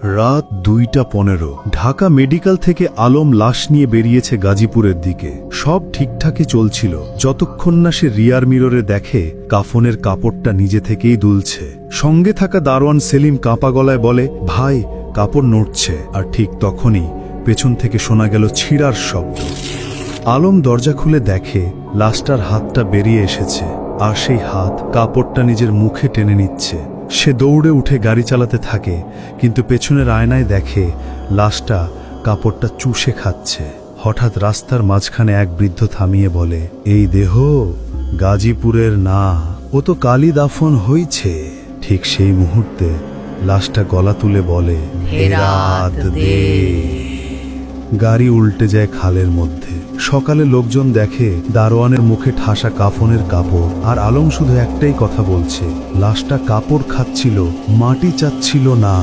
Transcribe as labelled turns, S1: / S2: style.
S1: রাত 2:15 ঢাকা মেডিকেল থেকে আলম লাশ নিয়ে বেরিয়েছে গাজীপুরের দিকে। সব ঠিকঠাকই চলছিল যতক্ষণ না সে রিয়ার মিররে দেখে কাফনের কাপড়টা নিজে থেকেই দুলছে। সঙ্গে থাকা দারোয়ান সেলিম কাঁপা গলায় বলে, ভাই কাপড় নড়ছে। আর ঠিক তখনই পেছন থেকে শোনা গেল ছিঁড়ার শব্দ। আলম দরজা খুলে দেখে লাশটার হাতটা বেরিয়ে এসেছে, আর সেই হাত কাপড়টা নিজের মুখে টেনে নিচ্ছে। সে দৌড়ে উঠে গাড়ি চালাতে থাকে, কিন্তু পেছনের আয়নায় দেখে লাশটা কাপড়টা চুষে খাচ্ছে। হঠাৎ রাস্তার মাঝখানে এক বৃদ্ধ থামিয়ে বলে, এই দেহ গাজীপুরের না, ও তো কালি দাফন হইছে। ঠিক সেই মুহূর্তে লাশটা গলা তুলে বলে, ফেরাত দে। গাড়ি উল্টে যায় খালের মধ্যে। সকালে লোকজন দেখে দারোয়ানের মুখে ঠাসা কাফনের কাপড়, আর আলম শুধু একটাই কথা বলছে, লাশটা কাপড় খাচ্ছিল, মাটি চাচ্ছিল না।